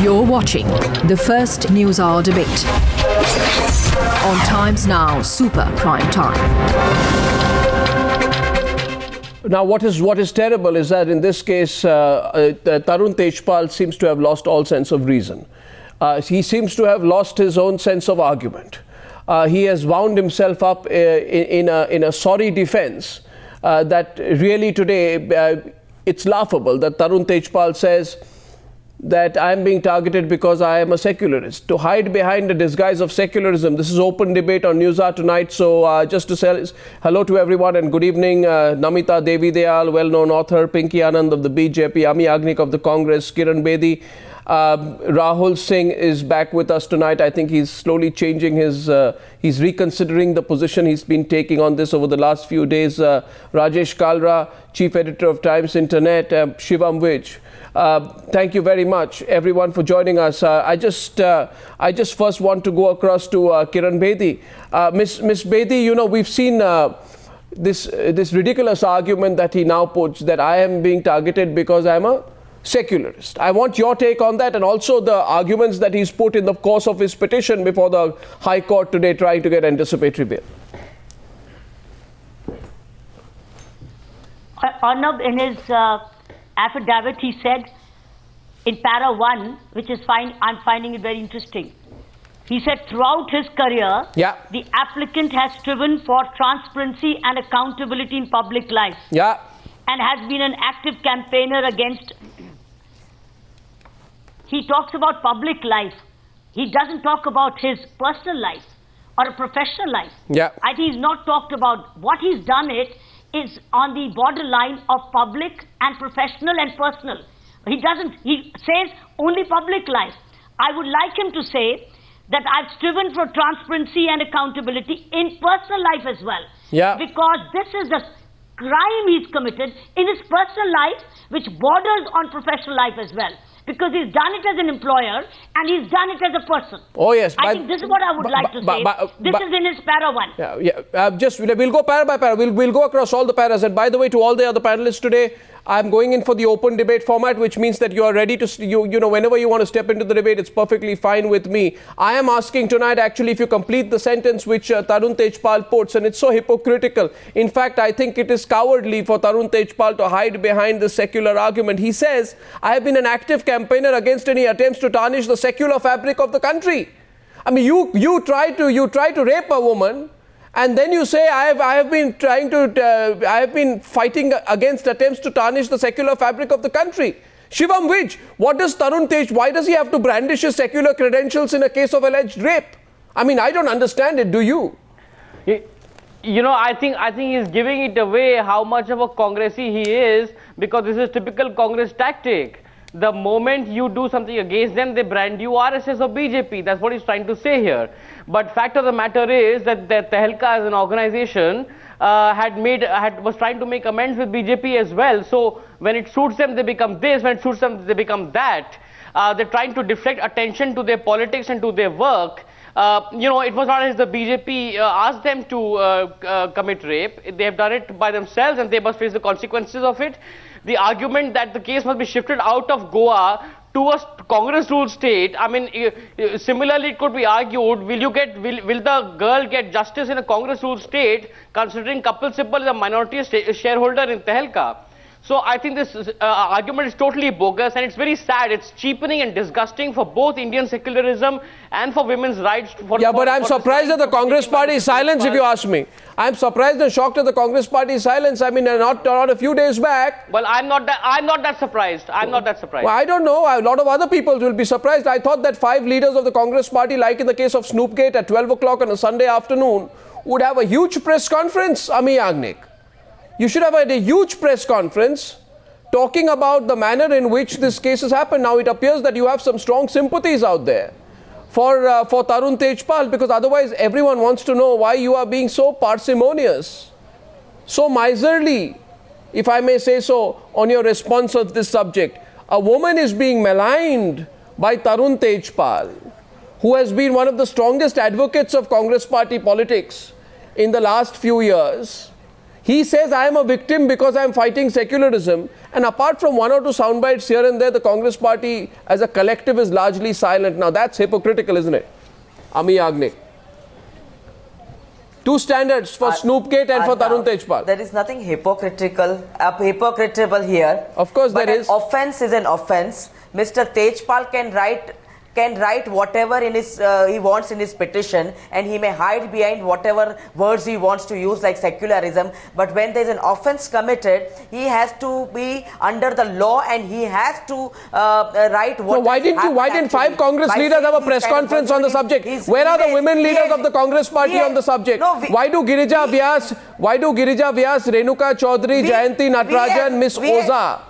You're watching the first News Hour debate on Times Now Super Prime Time. Now, what is terrible is that in this case, Tarun Tejpal seems to have lost all sense of reason. He seems to have lost his own sense of argument. He has wound himself up in a sorry defense that really today it's laughable that Tarun Tejpal says that I am being targeted because I am a secularist. To hide behind the disguise of secularism. This is open debate on Newshour tonight. So just to say hello to everyone and good evening. Namita Devidayal, well-known author, Pinky Anand of the BJP, Amee Yagnik of the Congress, Kiran Bedi. Rahul Singh is back with us tonight. I think he's slowly changing he's reconsidering the position he's been taking on this over the last few days. Rajesh Kalra, Chief Editor of Times Internet, Shivam Vij. Thank you very much, everyone, for joining us. I just first want to go across to Kiran Bedi. Miss Bedi, you know, we've seen this ridiculous argument that he now puts that I am being targeted because I'm a secularist. I want your take on that and also the arguments that he's put in the course of his petition before the High Court today trying to get anticipatory bail. Arnab, in his affidavit, he said in para 1, which is fine, I'm finding it very interesting. He said throughout his career, the applicant has striven for transparency and accountability in public life. And has been an active campaigner against. He talks about public life. He doesn't talk about his personal life or a professional life. I think he's not talked about. What he's done is on the borderline of public and professional and personal. He says only public life. I would like him to say that I've striven for transparency and accountability in personal life as well. Because this is the crime he's committed in his personal life, which borders on professional life as well. Because he's done it as an employer and he's done it as a person. Oh yes, I think this is what I would like to say. This is in his para 1. We'll go para by para. We'll go across all the paras. And by the way, to all the other panelists today, I'm going in for the open debate format, which means that you are ready to, you know, whenever you want to step into the debate, it's perfectly fine with me. I am asking tonight, actually, if you complete the sentence which Tarun Tejpal puts, and it's so hypocritical. In fact, I think it is cowardly for Tarun Tejpal to hide behind the secular argument. He says, I have been an active campaigner against any attempts to tarnish the secular fabric of the country. I mean, you try to rape a woman, and then you say, I have been fighting against attempts to tarnish the secular fabric of the country. Shivam Vij, what does Tarun Tej, why does he have to brandish his secular credentials in a case of alleged rape? I mean, I don't understand it, do you? You know, I think he's giving it away how much of a Congressy he is, because this is typical Congress tactic. The moment you do something against them, they brand you RSS or BJP. That's what he's trying to say here. But fact of the matter is that the Tehelka as an organization was trying to make amends with BJP as well. So when it suits them, they become this. When it suits them, they become that. They're trying to deflect attention to their politics and to their work. You know, it was not as the BJP asked them to commit rape. They have done it by themselves and they must face the consequences of it. The argument that the case must be shifted out of Goa to a Congress ruled state, I mean, similarly it could be argued, will the girl get justice in a Congress ruled state, considering Kapil Sibal is a minority shareholder in Tehelka? So I think this argument is totally bogus, and it's very sad. It's cheapening and disgusting for both Indian secularism and for women's rights. But I'm surprised at the Congress Party's silence, if you ask me. I'm surprised and shocked at the Congress Party's silence. I mean, not a few days back. Well, I'm not that surprised. I'm not that surprised. Well, I don't know. A lot of other people will be surprised. I thought that 5 leaders of the Congress Party, like in the case of Snoopgate at 12 o'clock on a Sunday afternoon, would have a huge press conference, Amee Yagnik. You should have had a huge press conference talking about the manner in which this case has happened. Now, it appears that you have some strong sympathies out there for Tarun Tejpal, because otherwise everyone wants to know why you are being so parsimonious, so miserly, if I may say so, on your response of this subject. A woman is being maligned by Tarun Tejpal, who has been one of the strongest advocates of Congress Party politics in the last few years. He says, I am a victim because I am fighting secularism. And apart from one or two sound bites here and there, the Congress party as a collective is largely silent. Now that's hypocritical, isn't it? Amee Yagnik. Two standards for Snoopgate and for Tarun Tejpal. There is nothing hypocritical here. Of course there is. An offence is an offence. Mr. Tejpal can write whatever in his he wants in his petition, and he may hide behind whatever words he wants to use, like secularism. But when there is an offence committed, he has to be under the law, and he has to write what. So why didn't 5 Congress leaders have a press conference on the subject? Where are the women leaders of the Congress party on the subject? Why do Girija Vyas, Renuka Chaudhary, Jayanti Natarajan, Miss Oza,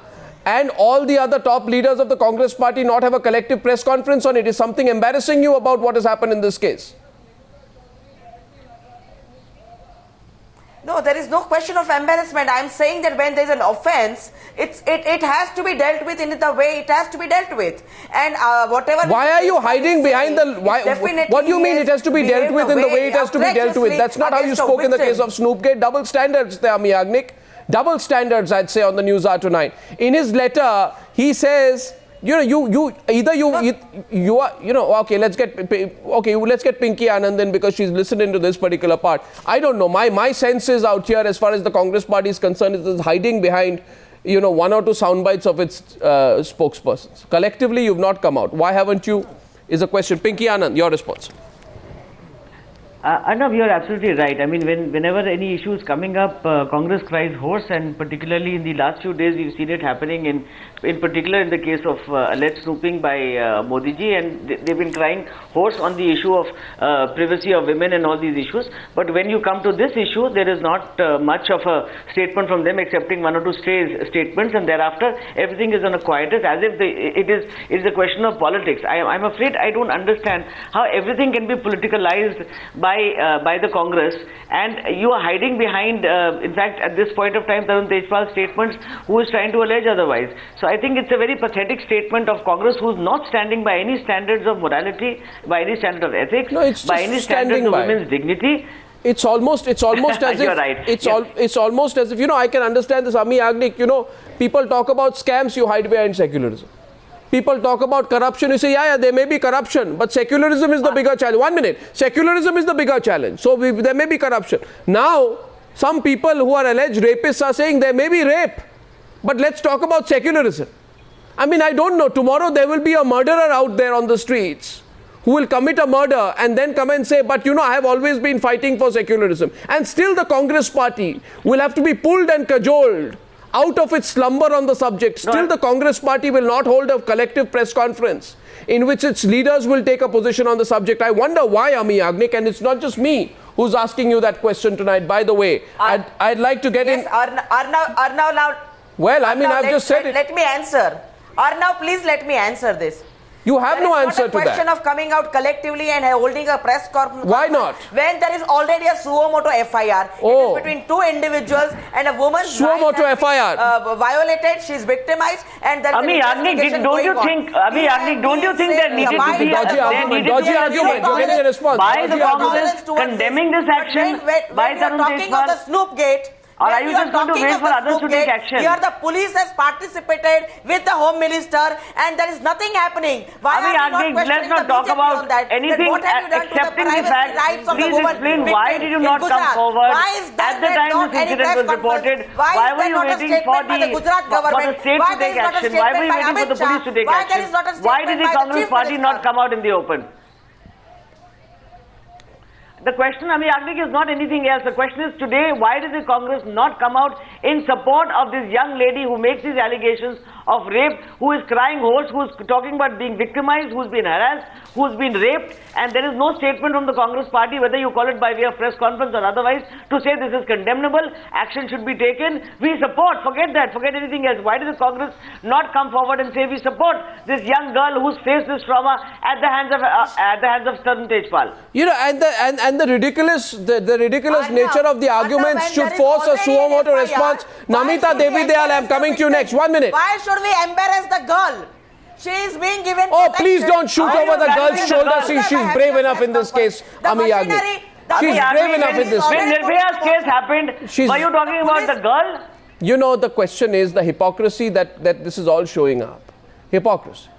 and all the other top leaders of the Congress party not have a collective press conference on it? Is something embarrassing you about what has happened in this case? No, there is no question of embarrassment. I am saying that when there is an offence, it has to be dealt with in the way it has to be dealt with. And whatever. Why are you hiding behind the? What do you mean it has to be dealt with in the way it has to be dealt with? That's not how you spoke in the case of Snoopgate. Double standards there, Amee Yagnik. Double standards, I'd say, on the Newshour tonight. In his letter, he says, okay, let's get Pinky Anand in because she's listening to this particular part. I don't know. My sense is out here, as far as the Congress party is concerned, is hiding behind, one or two sound bites of its spokespersons. Collectively, you've not come out. Why haven't you? Is a question. Pinky Anand, your response. Arnab, you're absolutely right. I mean, whenever any issue is coming up, Congress cries hoarse, and particularly in the last few days, we've seen it happening in particular in the case of alleged snooping by Modi ji, and they've been crying hoarse on the issue of privacy of women and all these issues. But when you come to this issue, there is not much of a statement from them, excepting one or two statements, and thereafter everything is on a quietus, as if it is a question of politics. I'm afraid I don't understand how everything can be politicalized by the Congress, and you are hiding behind, in fact, at this point of time, Tarun Tejpal's statements, who is trying to allege otherwise. So I think it's a very pathetic statement of Congress, who's not standing by any standards of morality, by any standard of ethics, by any standards of women's dignity. It's almost as if you're right. It's almost as if, I can understand this, Amee Yagnik, people talk about scams, you hide behind secularism. People talk about corruption, you say, yeah, there may be corruption, but secularism is the bigger challenge. 1 minute. Secularism is the bigger challenge. So there may be corruption. Now, some people who are alleged rapists are saying there may be rape, but let's talk about secularism. I mean, I don't know. Tomorrow there will be a murderer out there on the streets who will commit a murder and then come and say, but I have always been fighting for secularism. And still the Congress party will have to be pulled and cajoled out of its slumber on the subject. Still the Congress party will not hold a collective press conference in which its leaders will take a position on the subject. I wonder why, Amee Yagnik, and it's not just me who's asking you that question tonight. By the way, I'd like to get in. Arnab, now. Well, I mean, I've just said it. Let me answer. Arnab, please let me answer this. You have no answer to that. It's not a question of coming out collectively and holding a press conference. Why not? When there is already a suo moto FIR. It is between two individuals, and a woman's suo moto FIR violated, she is victimized, and there is Amee Yagnik, don't you think there needed to be dodgy argument? You're getting a response. By the Congress condemning this action by Tarun Tejpal. The Snoopgate. Or are you just going to wait for others to take action? Here the police has participated with the Home Minister, and there is nothing happening. Why Amee Yagnik, let's not talk about anything excepting the fact. Please explain, why did you not come forward at the time this incident was reported? Why were you waiting for the state to take action? Why were you waiting for the police to take action? Why did the Congress party not come out in the open? The question, Amee Yagnik, is not anything else. The question is today, why did the Congress not come out in support of this young lady who makes these allegations of rape, who is crying hoarse, who is talking about being victimized, who's been harassed, who's been raped, and there is no statement from the Congress party, whether you call it by way of press conference or otherwise, to say this is condemnable, action should be taken. We support, forget that, forget anything else. Why did the Congress not come forward and say we support this young girl who's faced this trauma at the hands of Tarun Tejpal? And the ridiculous nature of the arguments should force a suo moto response. Namita Devidayal, I'm coming to you next. 1 minute. Why should we embarrass the girl? She is being given protection. Please don't shoot over the girl's shoulder. She's brave enough in this case, Amee Yagnik. She's brave enough in this. When Nirbaya's case happened, were you talking about the girl? You know, the question is the hypocrisy that this is all showing up. Hypocrisy.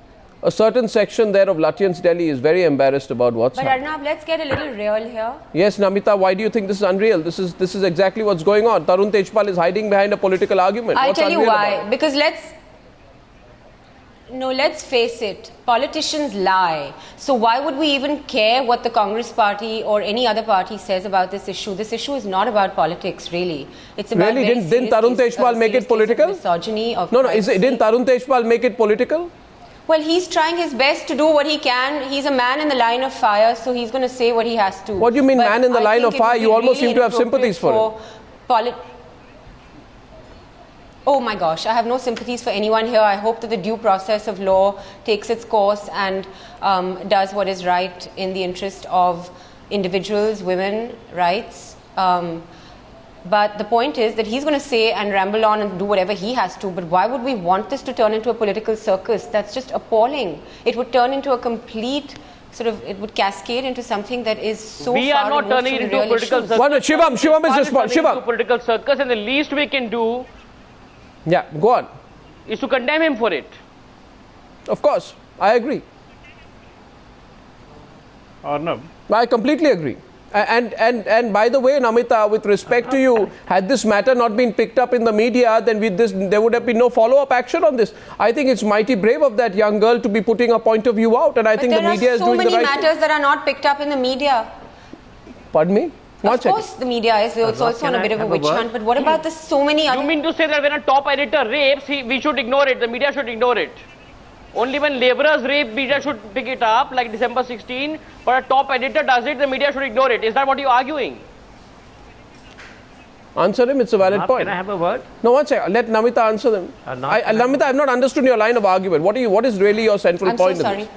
A certain section there of Lutyens Delhi is very embarrassed about what's happening. But Arnab, let's get a little real here. Yes, Namita, why do you think this is unreal? This is exactly what's going on. Tarun Tejpal is hiding behind a political argument. I'll tell you why. About? Because let's face it, politicians lie. So why would we even care what the Congress party or any other party says about this issue? This issue is not about politics, really. It's about really? Didn't Tarun Tejpal make it political? Misogyny of didn't Tarun Tejpal make it political? Well, he's trying his best to do what he can. He's a man in the line of fire, so he's going to say what he has to. What do you mean, man in the line of fire? You almost seem to have sympathies for him. Oh my gosh, I have no sympathies for anyone here. I hope that the due process of law takes its course and does what is right in the interest of individuals, women, rights. But the point is that he's going to say and ramble on and do whatever he has to. But why would we want this to turn into a political circus? That's just appalling. It would turn into a complete it would cascade into something that is so we far are not turning it into a political circus. Shivam is responsible. Shivam. Political circus, and the least we can do go on. Is to condemn him for it. Of course, I agree. Arnab. I completely agree. And by the way, Namita, with respect to you, had this matter not been picked up in the media, then there would have been no follow-up action on this. I think it's mighty brave of that young girl to be putting a point of view out, and I think the media is doing the right thing. There are so many matters that are not picked up in the media. Pardon me? Of course, the media is. It's also on a bit of a witch hunt. But what about the so many other... You mean to say that when a top editor rapes, we should ignore it, the media should ignore it? Only when laborers rape, media should pick it up, like December 16, but a top editor does it, the media should ignore it. Is that what you're arguing? Answer him, it's a valid point. Can I have a word? No, one second. Let Namita answer them. Namita, I've not understood your line of argument. What is really your central point? I'm so sorry.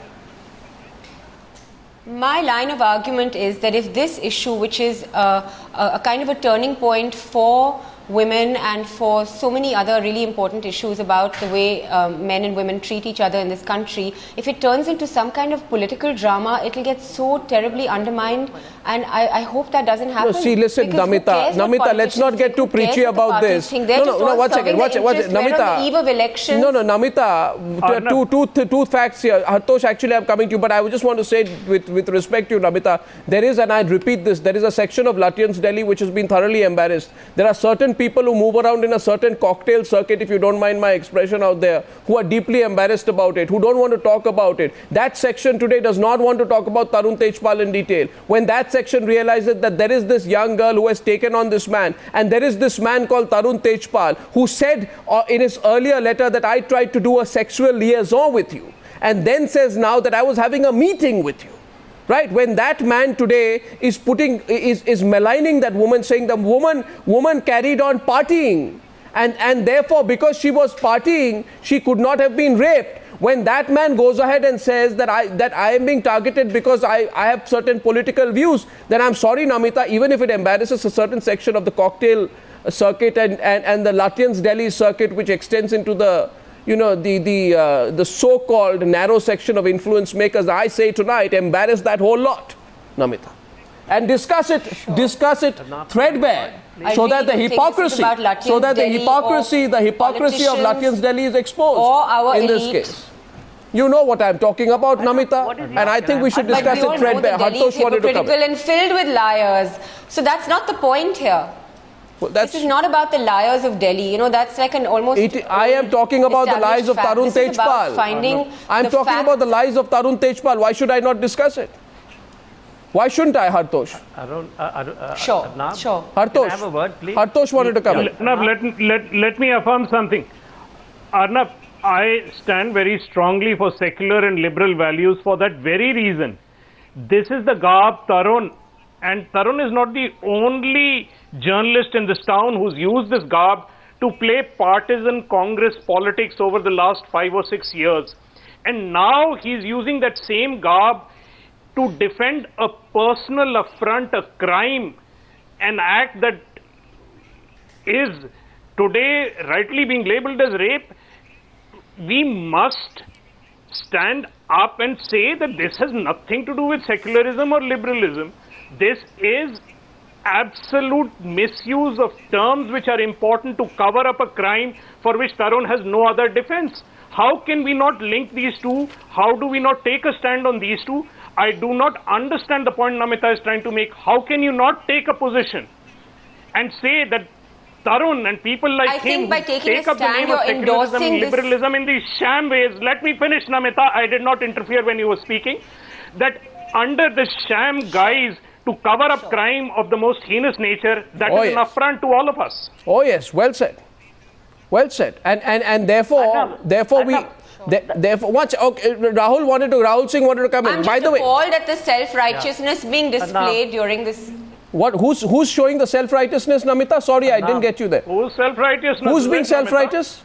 My line of argument is that if this issue, which is a kind of a turning point for women and for so many other really important issues about the way men and women treat each other in this country, if it turns into some kind of political drama, it will get so terribly undermined, and I hope that doesn't happen. No, see, listen, Namita, let's not get too preachy about this. No, one second. Namita, eve of elections. No, Namita, two facts here. Hartosh, actually, I'm coming to you, but I just want to say with respect to you, Namita, there is, and I repeat this, there is a section of Lutyens Delhi which has been thoroughly embarrassed. There are certain people who move around in a certain cocktail circuit, if you don't mind my expression out there, who are deeply embarrassed about it, who don't want to talk about it. That section today does not want to talk about Tarun Tejpal in detail. When that section realizes that there is this young girl who has taken on this man, and there is this man called Tarun Tejpal who said in his earlier letter that I tried to do a sexual liaison with you, and then says now that I was having a meeting with you. Right, when that man today is maligning that woman, saying the woman carried on partying, and therefore because she was partying, she could not have been raped. When that man goes ahead and says that I am being targeted because I have certain political views, then I'm sorry, Namita, even if it embarrasses a certain section of the cocktail circuit and the Lutyens Delhi circuit, which extends into the the so-called narrow section of influence makers, I say tonight, embarrass that whole lot, Namita, and discuss it threadbare, so that the hypocrisy of Lutyens Delhi is exposed in this case. You know what I'm talking about, Namita, and I think we should discuss it threadbare. Hartosh wanted to come. And filled with liars. So that's not the point here. Well, this is not about the liars of Delhi. That's like an almost... I am talking about the lies of Tarun Tejpal. I'm talking about the lies of Tarun Tejpal. Why should I not discuss it? Why shouldn't I, Hartosh? Sure. Hartosh, can I have a word, please? Hartosh wanted to come in. Arnab, let me affirm something. Arnab, I stand very strongly for secular and liberal values for that very reason. This is the garb Tarun, and Tarun is not the only journalist in this town who's used this garb to play partisan Congress politics over the last 5 or 6 years. And now he's using that same garb to defend a personal affront, a crime, an act that is today rightly being labeled as rape. We must stand up and say that this has nothing to do with secularism or liberalism. This is absolute misuse of terms which are important to cover up a crime for which Tarun has no other defense. How can we not link these two? How do we not take a stand on these two? I do not understand the point Namita is trying to make. How can you not take a position and say that Tarun and people like him take up the name of secularism and liberalism in these sham ways? Let me finish, Namita. I did not interfere when you were speaking. That under the sham guise to cover up crime of the most heinous nature, that is an affront to all of us. Oh yes, well said. Well said. And therefore, Rahul Singh wanted to come in. By the way, appalled at the self-righteousness being displayed during this. What? Who's showing the self-righteousness, Namita? Sorry, I didn't get you there. Who's self-righteousness? Who's being self-righteous?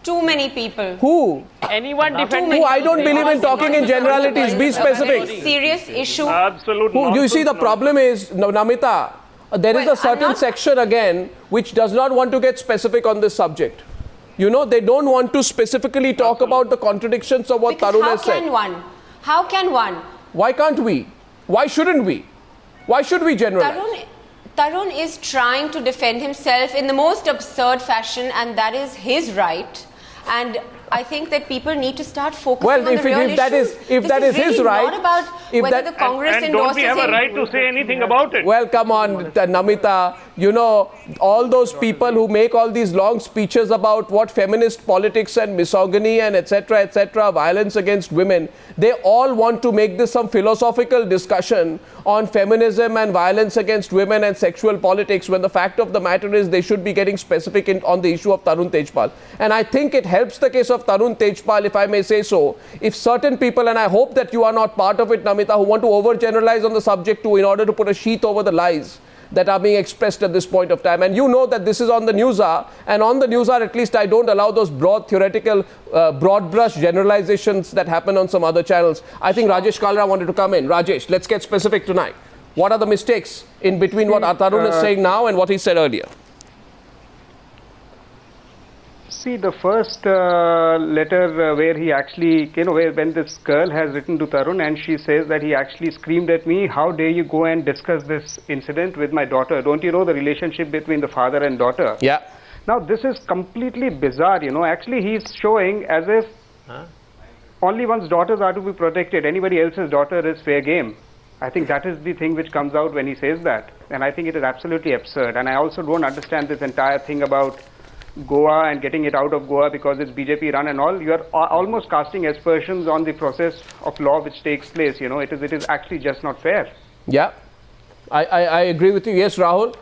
Too many people. Who? Anyone defending? Who? I don't believe in talking in generalities. Be specific. Serious issue. Absolutely. You see, the problem is, Namita, there is a certain section again which does not want to get specific on this subject. You know, they don't want to specifically talk about the contradictions of what Tarun has said. How can one? Why can't we? Why shouldn't we? Why should we generalize? Tarun is trying to defend himself in the most absurd fashion, and that is his right. And I think that people need to start focusing on the real issues. If that is his right, not about whether the Congress and don't we have a right to say anything about it? Well, come on, Namita. You know, all those people who make all these long speeches about what feminist politics and misogyny and etc., violence against women, they all want to make this some philosophical discussion on feminism and violence against women and sexual politics, when the fact of the matter is they should be getting specific on the issue of Tarun Tejpal. And I think it helps the case of Tarun Tejpal, if I may say so, if certain people, and I hope that you are not part of it, Namita, who want to overgeneralize on the subject too in order to put a sheath over the lies that are being expressed at this point of time. And you know that this is on the Newshour, and on the Newshour at least I don't allow those broad theoretical, broad brush generalizations that happen on some other channels. I think Rajesh Kalra wanted to come in. Rajesh, let's get specific tonight. What are the mistakes in between what Tarun is saying now and what he said earlier? See, the first letter where he actually, when this girl has written to Tarun and she says that he actually screamed at me, how dare you go and discuss this incident with my daughter? Don't you know the relationship between the father and daughter? Yeah. Now, this is completely bizarre, Actually, he's showing as if only one's daughters are to be protected. Anybody else's daughter is fair game. I think that is the thing which comes out when he says that. And I think it is absolutely absurd. And I also don't understand this entire thing about Goa and getting it out of Goa because it's BJP run and all. You are almost casting aspersions on the process of law which takes place. It is actually just not fair. Yeah, I agree with you. Yes, Rahul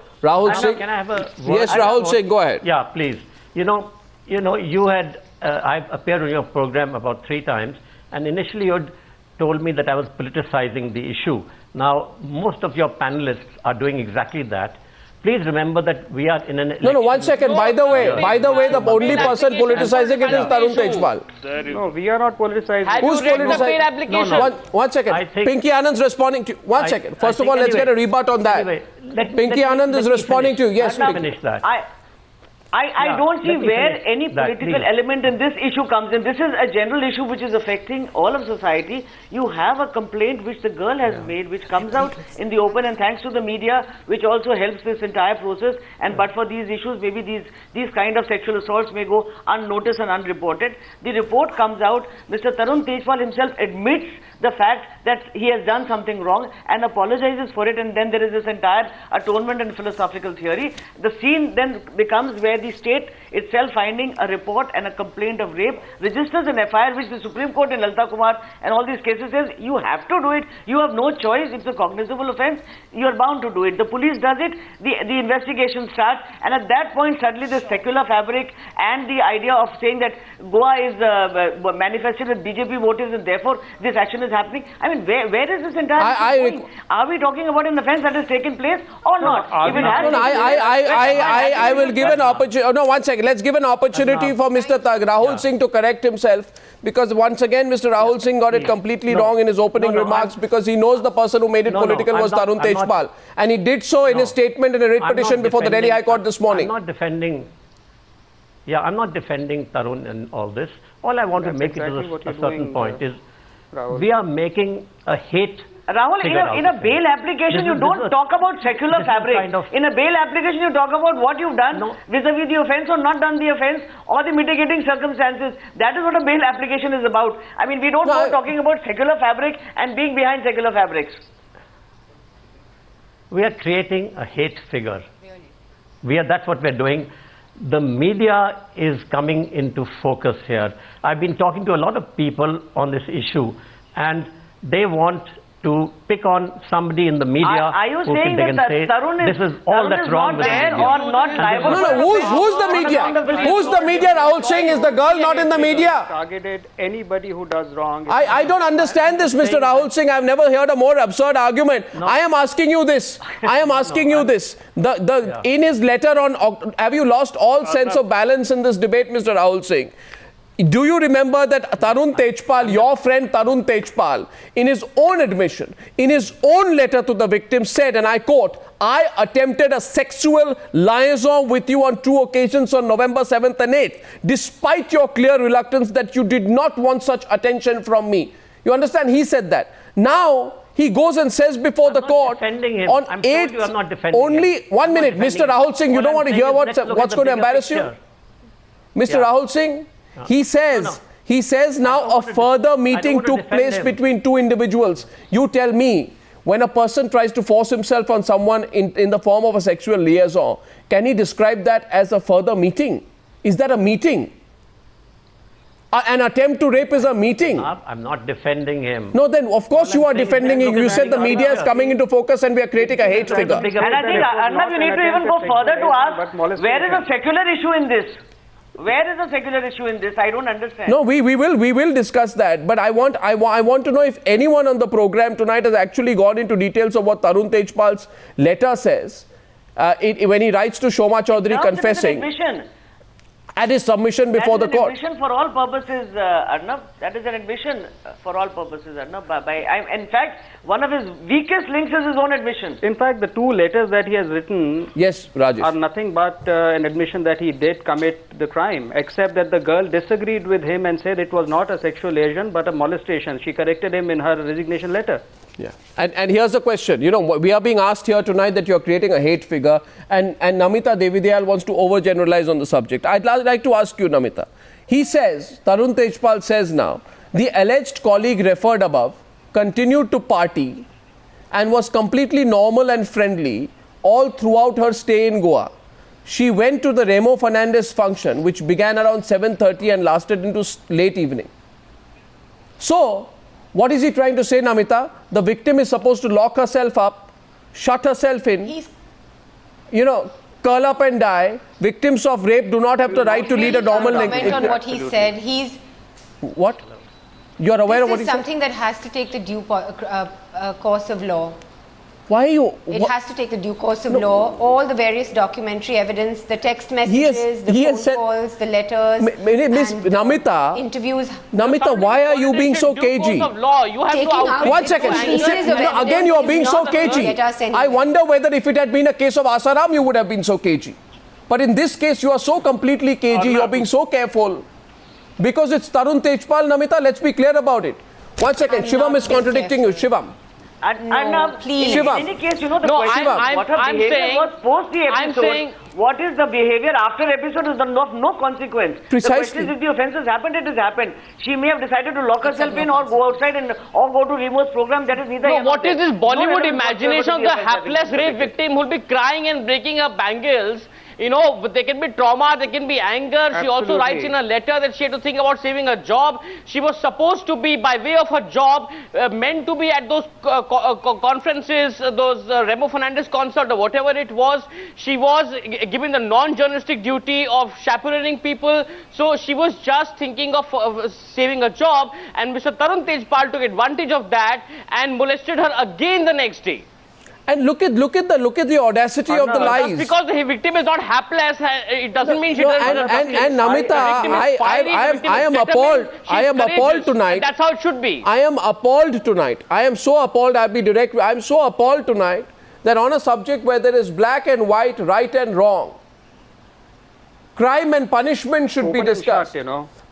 Singh. Can I have a word? Yes, Rahul Singh, go ahead. Yeah, please. You had I've appeared on your program about 3 times, and initially you had told me that I was politicizing the issue. Now, most of your panelists are doing exactly that. Please remember that we are in an election. No, 1 second. By the way, the only person politicizing it is Tarun Tejpal. No, we are not politicizing. Who's politicizing? No. 1 second. Pinky Anand's responding to you. 1 second. First of all, let's get a rebut on that. Pinky Anand is responding to you. Yes, finish that. I don't see where any political element in this issue comes in. This is a general issue which is affecting all of society. You have a complaint which the girl has made, which comes out in the open, and thanks to the media, which also helps this entire process. And but for these issues, maybe these kind of sexual assaults may go unnoticed and unreported. The report comes out. Mr. Tarun Tejpal himself admits the fact that he has done something wrong and apologizes for it, and then there is this entire atonement and philosophical theory. The scene then becomes where the state itself, finding a report and a complaint of rape, registers an FIR which the Supreme Court in Lalita Kumar and all these cases says you have to do it. You have no choice. It's a cognizable offense. You are bound to do it. The police does it. The investigation starts, and at that point suddenly the secular fabric and the idea of saying that Goa is manifested with BJP motives and therefore this action is happening. I mean, where is this entire going? Are we talking about an offense that has taken place or not? I will give an opportunity. No, 1 second. Let's give an opportunity for Mr. Rahul Singh to correct himself, because once again Mr. Rahul Singh got it completely wrong in his opening remarks, because he knows the person who made it political was Tarun Tejpal, and he did so in his statement in a writ petition before the Delhi High Court this morning. I'm not defending Tarun in all this. All I want to make it to a certain point is we are making a hate Rahul, in a bail application, you don't talk about secular fabric. In a bail application, you talk about what you've done vis-a-vis the offence or not done the offence or the mitigating circumstances. That is what a bail application is about. I mean, we don't go talking about secular fabric and being behind secular fabrics. We are creating a hate figure. That's what we're doing. The media is coming into focus here. I've been talking to a lot of people on this issue, and they want to pick on somebody in the media. Are you saying that Tarun is, this is all that's wrong with there media. Or not liable? No, who's the media? Who's the media? Rahul Singh, is the girl not in the media? Targeted anybody who does wrong. I don't understand this, Mr. Rahul Singh. I've never heard a more absurd argument. I am asking you this. In his letter on, have you lost all sense of balance in this debate, Mr. Rahul Singh? Do you remember that Tarun Tejpal, your friend Tarun Tejpal, in his own admission, in his own letter to the victim said, and I quote, "I attempted a sexual liaison with you on 2 occasions on November 7th and 8th, despite your clear reluctance that you did not want such attention from me." You understand? He said that. Now, he goes and says before the court on 8th, I'm not defending only him. 1 minute, Mr. Rahul Singh, you don't want to hear what's going to embarrass you? Mr. Rahul Singh, he says now a further meeting took place between two individuals. You tell me, when a person tries to force himself on someone in the form of a sexual liaison, can he describe that as a further meeting? Is that a meeting? An attempt to rape is a meeting. I'm not defending him. No, then of course you are defending him. You said the media is coming into focus and we are creating a hate figure. And I think, Arnab, you need to even go further to ask, where is the secular issue in this? Where is the secular issue in this? I don't understand. No, we will discuss that. But I want to know if anyone on the program tonight has actually gone into details of what Tarun Tejpal's letter says when he writes to Shoma Chaudhary confessing at his submission before the court. That is an admission for all purposes, Arnab. That is an admission for all purposes, Arnab. In fact, one of his weakest links is his own admission. In fact, the 2 letters that he has written are nothing but an admission that he did commit the crime, except that the girl disagreed with him and said it was not a sexual liaison but a molestation. She corrected him in her resignation letter. Yeah, and here's the question. You know, we are being asked here tonight that you're creating a hate figure, and Namita Devidayal wants to overgeneralize on the subject. I'd like to ask you, Namita. He says, Tarun Tejpal says now, the alleged colleague referred above continued to party and was completely normal and friendly all throughout her stay in Goa. She went to the Remo Fernandez function, which began around 7:30 and lasted into late evening. So, what is he trying to say, Namita? The victim is supposed to lock herself up, shut herself in, curl up and die. Victims of rape do not have the right to lead a normal life. Comment on what he said. What? You are aware of what he said? This is something that has to take the due course of law. Why are you? It has to take the due course of law. All the various documentary evidence, the text messages, the phone calls, the letters, Miss Namita, interviews. Namita, why are you being so cagey? One second. Again, you are being so cagey. I wonder whether if it had been a case of Asaram, you would have been so cagey. But in this case, you are so completely cagey. You are being so careful. Because it's Tarun Tejpal, Namita, let's be clear about it. One second. Shivam is contradicting you. Shivam. Arnab, please. In any case, the question what her behavior was post the episode, what is the behavior after episode is of no consequence. Precisely. The question is, if the offence has happened, it has happened. She may have decided to lock herself in or go outside or go to Remo's program. That is neither. No, what is this Bollywood imagination of the hapless rape victim who will be crying and breaking her bangles? There can be trauma, there can be anger. Absolutely. She also writes in a letter that she had to think about saving her job. She was supposed to be, by way of her job, meant to be at those conferences, those Remo Fernandez concert or whatever it was. She was given the non-journalistic duty of chaperoning people. So she was just thinking of saving her job. And Mr. Tarun Tejpal took advantage of that and molested her again the next day. And look at the audacity of the lies. Just because the victim is not hapless, it doesn't mean she doesn't. And Namita, I am appalled. I am appalled tonight. That's how it should be. I am appalled tonight. I am so appalled. I'll be direct. I am so appalled tonight that on a subject where there is black and white, right and wrong, crime and punishment should be discussed.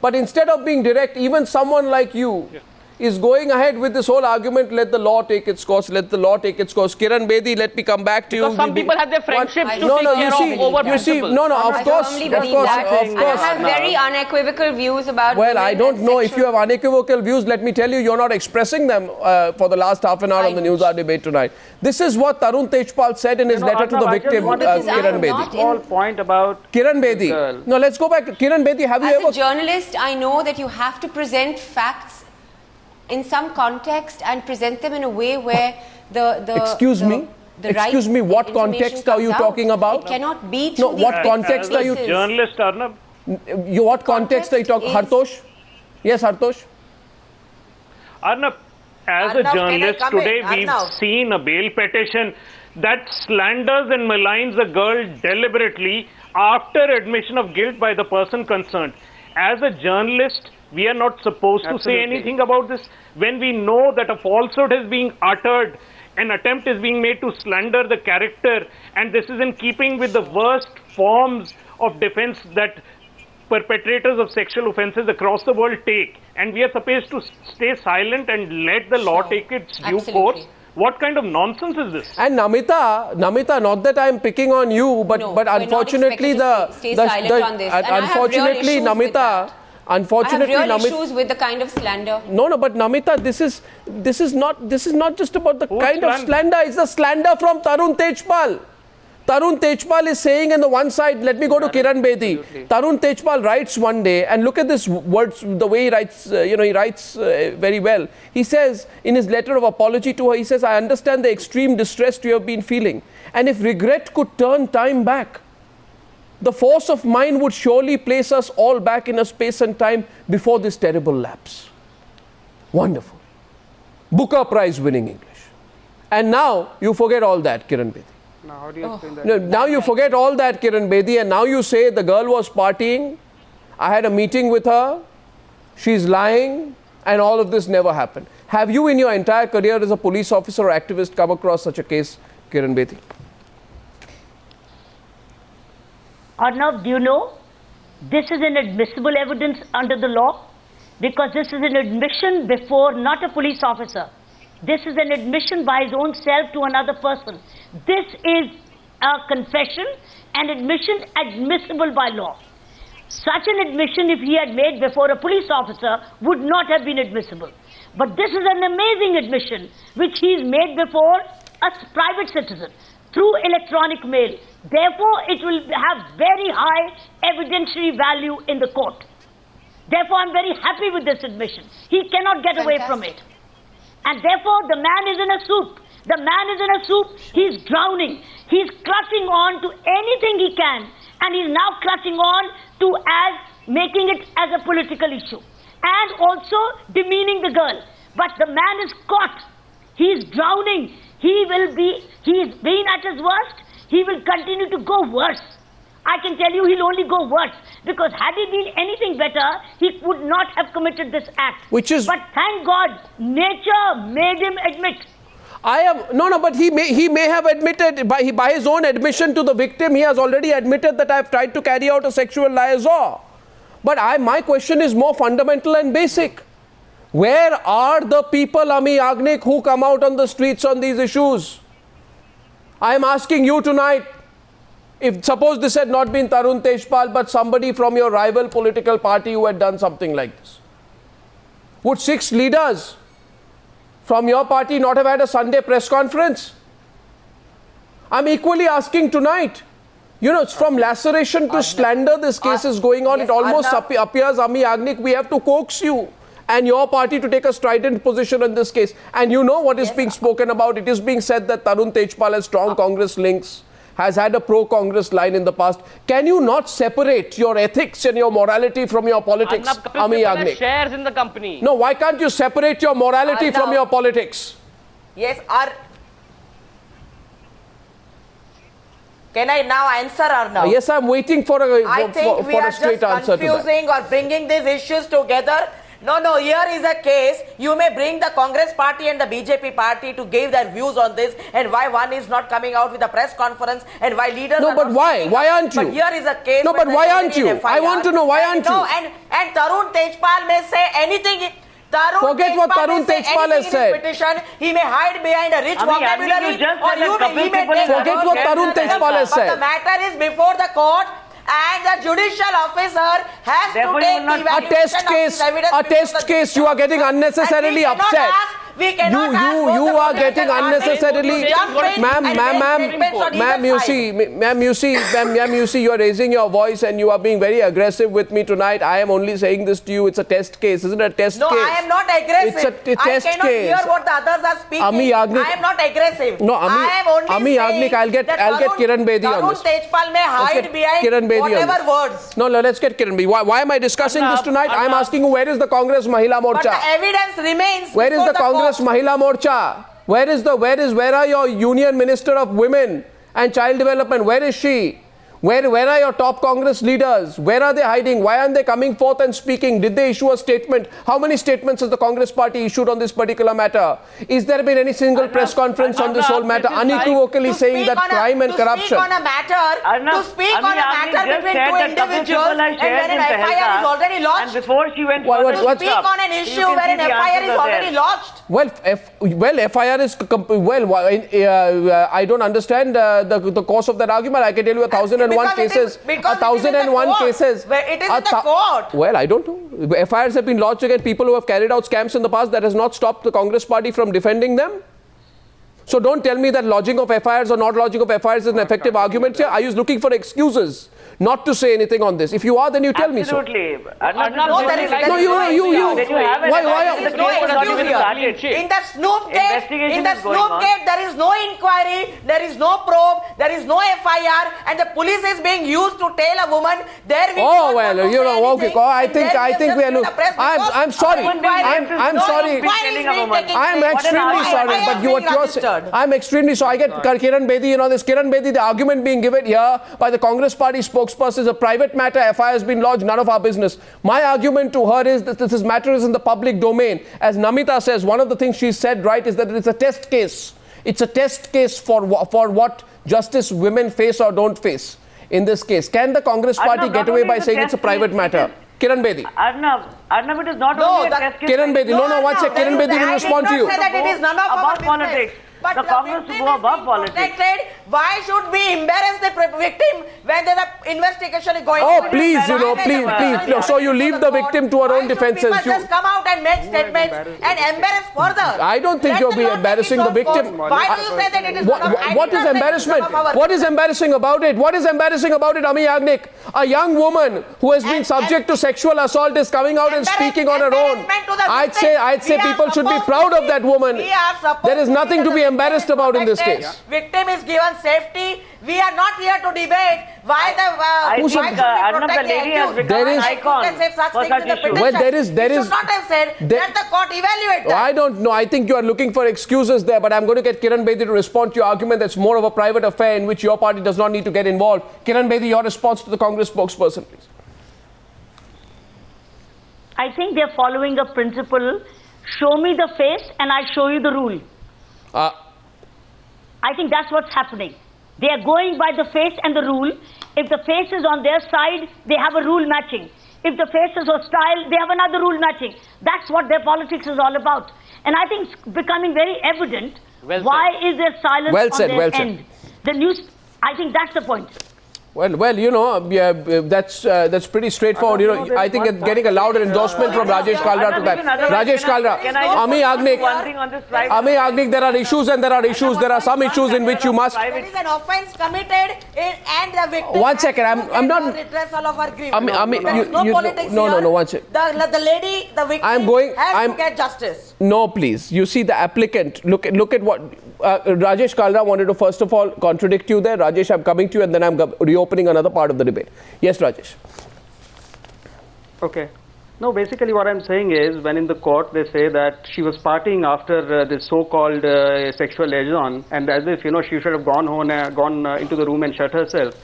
But instead of being direct, even someone like you, is going ahead with this whole argument, let the law take its course, let the law take its course. Kiran Bedi, let me come back to you. Because some people have their friendships to no, take no, care of over principles. of course. I have very unequivocal views about Well, I don't know if you have unequivocal views. Let me tell you, you're not expressing them for the last half an hour on the Newshour debate tonight. This is what Tarun Tejpal said in his letter to the victim, Kiran Bedi. Small point about Kiran Bedi. No, let's go back to Kiran Bedi. Have you ever... As a journalist, I know that you have to present facts in some context and present them in a way where Excuse me, what context are you talking about? It cannot be No, what context are you... Journalist, Arnab? What context are you talking... Hartosh? Yes, Hartosh? Arnab, as a journalist, today we've seen a bail petition that slanders and maligns a girl deliberately after admission of guilt by the person concerned. As a journalist, we are not supposed to say anything about this when we know that a falsehood is being uttered, an attempt is being made to slander the character, and this is in keeping with the worst forms of defense that perpetrators of sexual offences across the world take. And we are supposed to stay silent and let the law take its due course. What kind of nonsense is this? And Namita, not that I am picking on you, but unfortunately unfortunately Namita, I have real issues with the kind of slander. No, but Namita, this is not just about the kind of slander. It's the slander from Tarun Tejpal. Tarun Tejpal is saying on the one side, let me go to Kiran Bedi. Tarun Tejpal writes one day, and look at this words, the way he writes, he writes very well. He says in his letter of apology to her, he says, I understand the extreme distress you have been feeling. And if regret could turn time back, the force of mind would surely place us all back in a space and time before this terrible lapse. Wonderful. Booker Prize winning English. And now you forget all that, Kiran Bedi. Now, how do you explain that? No, now you forget all that, Kiran Bedi, and now you say the girl was partying, I had a meeting with her, she's lying, and all of this never happened. Have you in your entire career as a police officer or activist come across such a case, Kiran Bedi? Arnab, do you know, this is inadmissible evidence under the law because this is an admission before not a police officer. This is an admission by his own self to another person. This is a confession, an admission admissible by law. Such an admission, if he had made before a police officer, would not have been admissible. But this is an amazing admission which he's made before a private citizen through electronic mail. Therefore, it will have very high evidentiary value in the court. Therefore, I'm very happy with this admission. He cannot get away from it. And therefore, the man is in a soup. The man is in a soup. He's drowning. He's clutching on to anything he can. And he's now clutching on to making it as a political issue. And also demeaning the girl. But the man is caught. He's drowning. He's been at his worst. He will continue to go worse. I can tell you he'll only go worse. Because had he been anything better, he would not have committed this act. But thank God, nature made him admit. But he may have admitted, by his own admission to the victim, he has already admitted that I have tried to carry out a sexual liaison. But my question is more fundamental and basic. Where are the people, Amee Yagnik, who come out on the streets on these issues? I am asking you tonight, if suppose this had not been Tarun Tejpal, but somebody from your rival political party who had done something like this, would 6 leaders from your party not have had a Sunday press conference? I'm equally asking tonight. You know, it's from laceration to slander this case is going on. It almost appears, Amee Yagnik, we have to coax you and your party to take a strident position in this case. And you know what is being spoken about. It is being said that Tarun Tejpal has strong Congress links, has had a pro-Congress line in the past. Can you not separate your ethics and your morality from your politics, Amee Yagnik? Shares in the company. No, why can't you separate your morality from your politics? Yes, can I now answer or no? Yes, I'm waiting for a straight answer to that. I think we are just confusing or bringing these issues together. No, here is a case. You may bring the Congress party and the BJP party to give their views on this and why one is not coming out with a press conference and why leaders are but why? Why aren't you? But here is a case. No, but why aren't you? I want to know why aren't you? And Tarun Tejpal may say anything. Forget what Tarun Tejpal has said. Petition, he may hide behind a rich vocabulary, forget what Tarun Tejpal has said. But the matter is before the court, and the judicial officer has to take the evaluation a test case. You are getting unnecessarily upset. You are getting unnecessarily, ma'am, you see, you are raising your voice and you are being very aggressive with me tonight. I am only saying this to you. It's a test case, isn't it? A test case. No, I am not aggressive. It's a test I cannot case. hear what the others are speaking. Amee Yagnik, I am not aggressive. No, I am only Amee Yagnik, I'll get Kiran Bedi on this. Tarun Tejpal may hide behind whatever words. No, let's get Kiran Bedi. Why am I discussing this tonight? I am asking you, where is the Congress Mahila Morcha? But the evidence remains. Where is the Congress Mahila Morcha? Where are your Union Minister of Women and Child Development? Where is she? Where are your top Congress leaders? Where are they hiding? Why aren't they coming forth and speaking? Did they issue a statement? How many statements has the Congress party issued on this particular matter? Is there been any single press conference on this whole matter, unequivocally saying that crime and corruption? To speak on a matter between two individuals and when an FIR is already lodged. And before she went to speak on an issue where an FIR is already lodged. FIR is I don't understand the course of that argument. I can tell you 1,001 cases. 1,001 cases. It is in the court. Well, I don't know. FIRs have been lodged against people who have carried out scams in the past. That has not stopped the Congress party from defending them. So don't tell me that lodging of FIRs or not lodging of FIRs is an effective argument here. Are you looking for excuses not to say anything on this? If you are, then you tell me so. Absolutely. Why? In the Snoop case, there is no inquiry, there is no probe, there is no FIR, and the police is being used to tail a woman. I think we are. I'm sorry. I'm sorry. I'm extremely sorry, but you are. I'm extremely sorry. I get Kiran Bedi, this Kiran Bedi, the argument being given here by the Congress party spokesperson is a private matter. FIR has been lodged, none of our business. My argument to her is that this matter is in the public domain. As Namita says, one of the things she said right is that it's a test case. It's a test case for what justice women face or don't face. In this case, can the Congress party get away by saying it's a private matter? Kiran Bedi. Arnab, it is not only a test case. Kiran Bedi, one second. Kiran Bedi will respond to you. I did not say that it is none of our politics. But the Congress to go above politics. Why should we embarrass the victim when the investigation is going on? Oh, please. So you leave the victim to her own defenses. Just come out and make statements and embarrass further. I don't think you'll be embarrassing the victim. Why do you say that it is what is embarrassment? What is embarrassing about it? What is embarrassing about it, Amee Yagnik? A young woman who has been subject to sexual assault is coming out and speaking on her own. I'd say people should be proud of that woman. There is nothing to be embarrassed about in this case. Victim is given safety. We are not here to debate why the lady has become an icon for such issues. Well, there is. You should not have said let the court evaluate that. I don't know. I think you are looking for excuses there, but I'm going to get Kiran Bedi to respond to your argument that's more of a private affair in which your party does not need to get involved. Kiran Bedi, your response to the Congress spokesperson, please. I think they're following a principle. Show me the face and I show you the rule. I think that's what's happening. They are going by the face and the rule. If the face is on their side, they have a rule matching. If the face is hostile, they have another rule matching. That's what their politics is all about. And I think it's becoming very evident why is there silence on their end. The news, I think that's the point. Well, that's pretty straightforward. I think getting a louder endorsement from Rajesh Kalra to that. Rajesh Kalra, Amee Yagnik, there are issues and there are issues. There are some issues in which you must. There is an offence committed and the victim. 1 second, I'm not. No, 1 second. The lady, the victim has to get justice. No, please. You see the applicant. Look at what Rajesh Kalra wanted to first of all contradict you there. Rajesh, I'm coming to you and then I'm reopening another part of the debate. Yes, Rajesh. Okay. No, basically what I'm saying is when in the court they say that she was partying after this so-called sexual liaison and as if, she should have gone into the room and shut herself.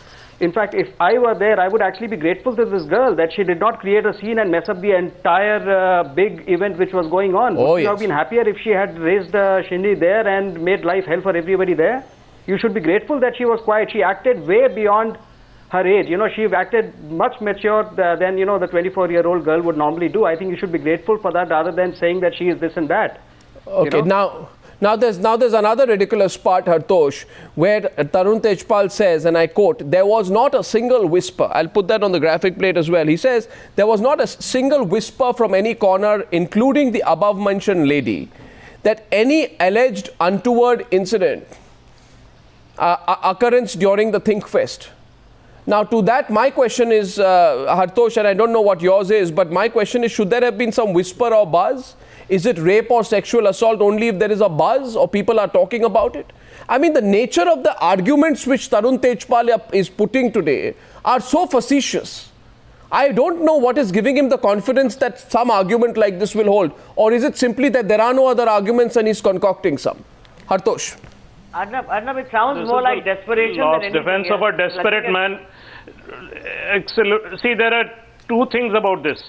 In fact, if I were there, I would actually be grateful to this girl that she did not create a scene and mess up the entire big event which was going on. Would you have been happier if she had raised shindy there and made life hell for everybody there? You should be grateful that she was quiet. She acted way beyond her age. You know, she acted much mature than, you know, the 24-year-old girl would normally do. I think you should be grateful for that rather than saying that she is this and that. Okay, you know? Now there's another ridiculous part, Hartosh, where Tarun Tejpal says, and I quote, there was not a single whisper. I'll put that on the graphic plate as well. He says, there was not a single whisper from any corner, including the above-mentioned lady, that any alleged untoward incident, occurrence during the Think Fest. Now to that, my question is, Hartosh, and I don't know what yours is, but my question is, should there have been some whisper or buzz? Is it rape or sexual assault only if there is a buzz or people are talking about it? I mean, the nature of the arguments which Tarun Tejpal is putting today are so facetious. I don't know what is giving him the confidence that some argument like this will hold. Or is it simply that there are no other arguments and he's concocting some? Hartosh. Arnab, it sounds more like desperation than anything defense of a desperate man. See, there are two things about this.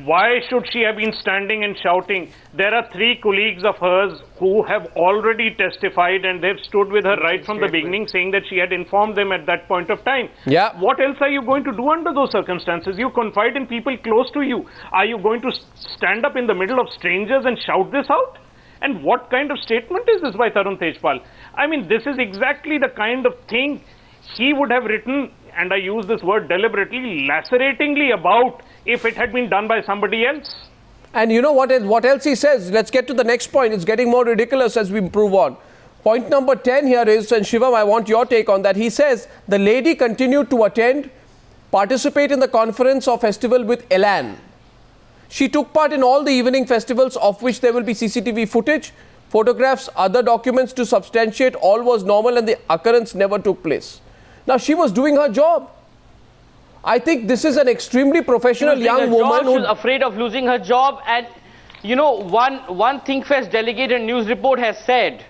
Why should she have been standing and shouting? There are 3 colleagues of hers who have already testified and they've stood with her right from the beginning, saying that she had informed them at that point of time. Yeah. What else are you going to do under those circumstances? You confide in people close to you. Are you going to stand up in the middle of strangers and shout this out? And what kind of statement is this by Tarun Tejpal? I mean, this is exactly the kind of thing he would have written, and I use this word deliberately, laceratingly about if it had been done by somebody else. And you know what else he says? Let's get to the next point. It's getting more ridiculous as we move on. Point number 10 here is, and Shivam, I want your take on that. He says the lady continued to participate in the conference or festival with elan. She took part in all the evening festivals of which there will be CCTV footage, photographs, other documents to substantiate all was normal and the occurrence never took place. Now, she was doing her job. I think this is an extremely professional young woman who was afraid of losing her job. And, you know, one ThinkFest delegate and news report has said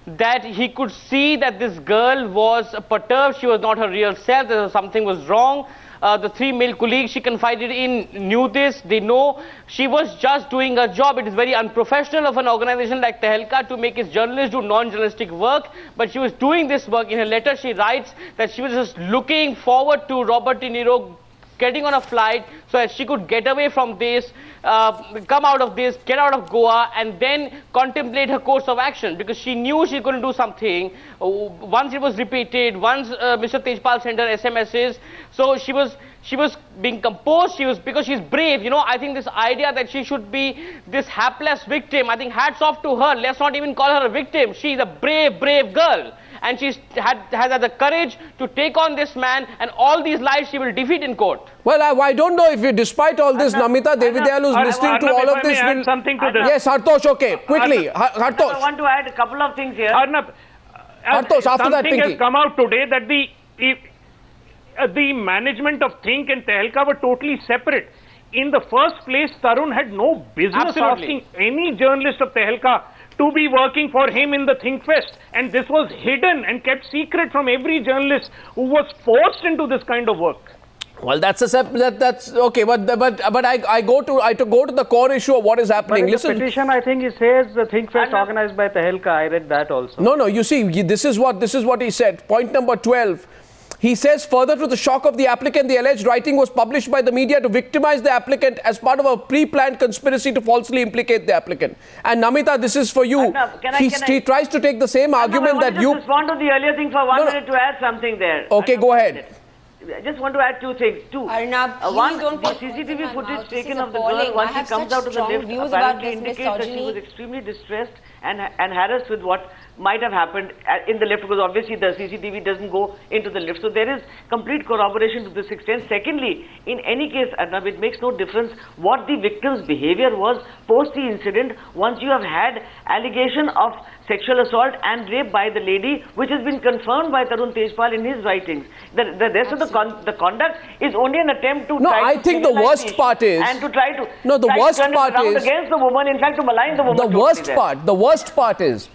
that he could see that this girl was perturbed. She was not her real self. Something was wrong. The 3 male colleagues she confided in knew this. They know she was just doing her job. It is very unprofessional of an organization like Tehelka to make its journalists do non-journalistic work. But she was doing this work. In her letter, she writes that she was just looking forward to Robert De Niro getting on a flight so that she could get away from this, come out of this, get out of Goa, and then contemplate her course of action, because she knew she couldn't do something. Once it was repeated, once Mr. Tejpal sent her SMSs, so she was being composed, because she's brave. You know, I think this idea that she should be this hapless victim, I think hats off to her. Let's not even call her a victim. She's a brave girl. And she has had the courage to take on this man, and all these lies she will defeat in court. Well, I don't know if despite all this, Namita Devidayal who's listening to all of this will... something to this. Yes, Hartosh, okay, quickly. Hartosh. I want to add a couple of things here. Arnab, Hartosh, after that, Pinky. Something has come out today that the management of Think and Tehelka were totally separate. In the first place, Tarun had no business asking any journalist of Tehelka to be working for him in the Think Fest, and this was hidden and kept secret from every journalist who was forced into this kind of work. Well, that's okay, but I go to the core issue of what is happening. But in the petition, I think it says the Think Fest organized by Tehelka. I read that also. No. You see, this is what he said. Point number 12. He says, further to the shock of the applicant, the alleged writing was published by the media to victimize the applicant as part of a pre-planned conspiracy to falsely implicate the applicant. And Namita, this is for you. He tries to take the same argument that you... I respond to the earlier thing for 1 minute to add something there. Okay, go ahead. I just want to add 2 things. Arnab, one, the CCTV footage taken of the girl once she comes out of the lift apparently indicates that she was extremely distressed and harassed with what might have happened in the lift, because obviously the CCTV doesn't go into the lift. So there is complete corroboration to this extent. Secondly, in any case, Arnab, it makes no difference what the victim's behavior was post the incident. Once you have had allegation of sexual assault and rape by the lady, which has been confirmed by Tarun Tejpal in his writings, the rest of the conduct is only an attempt to try to think the worst part is... And to try to... No, the worst part is... against the woman, in fact, to malign the woman. The worst part is,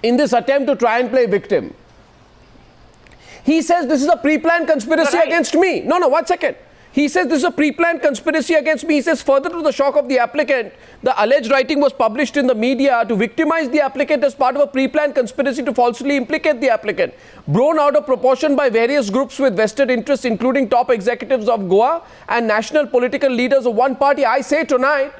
in this attempt to try and play victim, he says this is a pre-planned conspiracy against me. No, 1 second. He says this is a pre-planned conspiracy against me. He says further to the shock of the applicant, the alleged writing was published in the media to victimize the applicant as part of a pre-planned conspiracy to falsely implicate the applicant. Blown out of proportion by various groups with vested interests, including top executives of Goa and national political leaders of one party. I say tonight,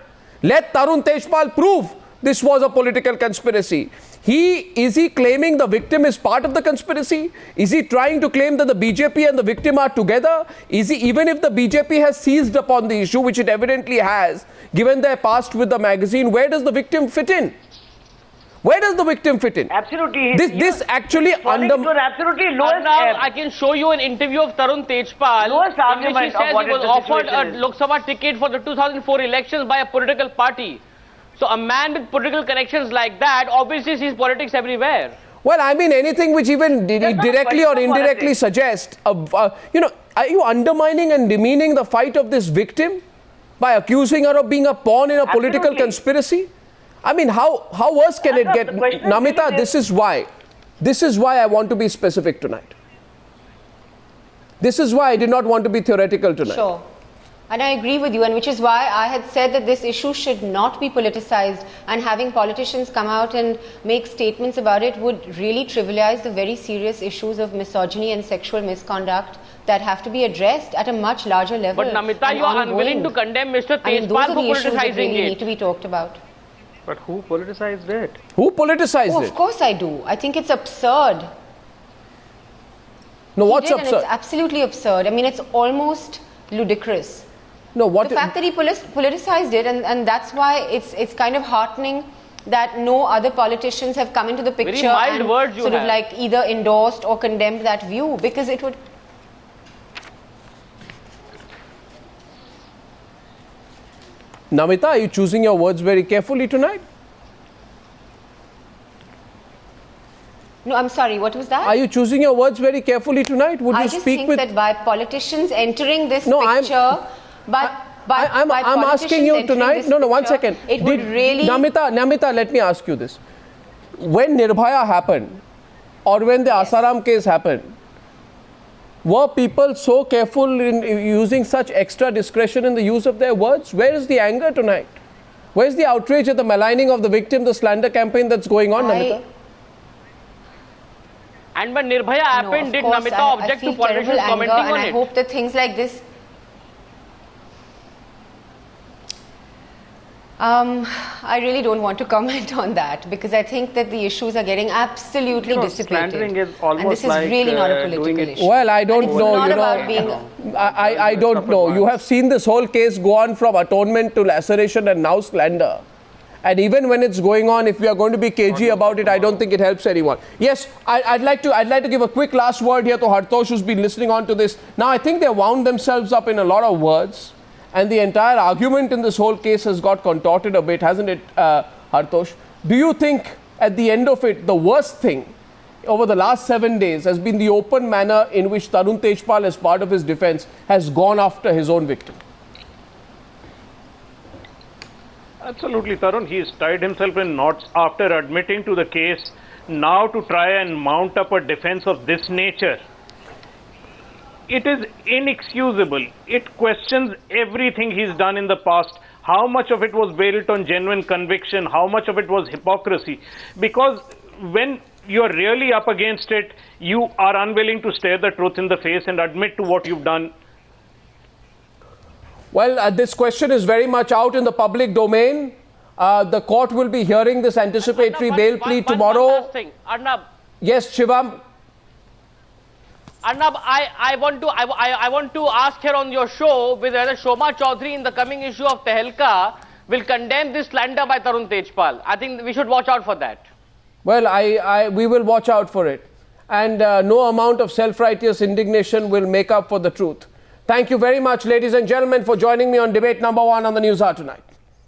let Tarun Tejpal prove this was a political conspiracy. Is he claiming the victim is part of the conspiracy? Is he trying to claim that the BJP and the victim are together? Is he, even if the BJP has seized upon the issue, which it evidently has, given their past with the magazine, where does the victim fit in? Where does the victim fit in? Absolutely. This actually absolutely lowest. Now I can show you an interview of Tarun Tejpal. Lowest argument in which he says of he was offered a Lok Sabha ticket for the 2004 elections by a political party. So a man with political connections like that obviously sees politics everywhere. Well, I mean, anything which even directly or indirectly suggests, you know, are you undermining and demeaning the fight of this victim by accusing her of being a pawn in a political conspiracy? I mean, how worse can it get? Namita, this is why I want to be specific tonight. This is why I did not want to be theoretical tonight. Sure. And I agree with you, and which is why I had said that this issue should not be politicized, and having politicians come out and make statements about it would really trivialize the very serious issues of misogyny and sexual misconduct that have to be addressed at a much larger level. But Namita, you are unwilling to condemn Mr. Tejpal for politicizing it. Need to be talked about. But who politicized it? Who politicized it? Of course I do. I think it's absurd. No, what's absurd? It's absolutely absurd. I mean, it's almost ludicrous. No, the fact that he politicized it, and that's why it's kind of heartening that no other politicians have come into the picture and sort of like either endorsed or condemned that view, because it would. Namita, are you choosing your words very carefully tonight? No, I'm sorry, what was that? Are you choosing your words very carefully tonight? Would you speak with... I just think that by politicians entering this picture... I'm asking you tonight. No, one second. It would really. Namita, let me ask you this. When Nirbhaya happened, or when the Asaram case happened, were people so careful in using such extra discretion in the use of their words? Where is the anger tonight? Where is the outrage at the maligning of the victim, the slander campaign that's going on, Namita? And when Nirbhaya happened, did Namita object to politicians commenting on it? I hope that things like this. I really don't want to comment on that, because I think that the issues are getting absolutely dissipated. Slandering is almost and this is really not a political issue. Well, I don't know. I don't know. You have seen this whole case go on from atonement to laceration and now slander. And even when it's going on, if we are going to be cagey about it, I don't think it helps anyone. Yes, I'd like to give a quick last word here to Hartosh, who's been listening on to this. Now, I think they wound themselves up in a lot of words. And the entire argument in this whole case has got contorted a bit, hasn't it, Hartosh? Do you think, at the end of it, the worst thing over the last 7 days has been the open manner in which Tarun Tejpal, as part of his defense, has gone after his own victim? Absolutely, Tarun. He's tied himself in knots after admitting to the case. Now to try and mount up a defense of this nature, it is inexcusable. It questions everything he's done in the past. How much of it was built on genuine conviction? How much of it was hypocrisy? Because when you're really up against it, you are unwilling to stare the truth in the face and admit to what you've done. Well, this question is very much out in the public domain. The court will be hearing this anticipatory bail plea tomorrow. One last thing. Arnab. Yes, Shivam. Arnab, I want to ask here on your show whether Shoma Chaudhary in the coming issue of Tehelka will condemn this slander by Tarun Tejpal. I think we should watch out for that. Well, we will watch out for it. And no amount of self-righteous indignation will make up for the truth. Thank you very much, ladies and gentlemen, for joining me on debate number 1 on the Newshour tonight.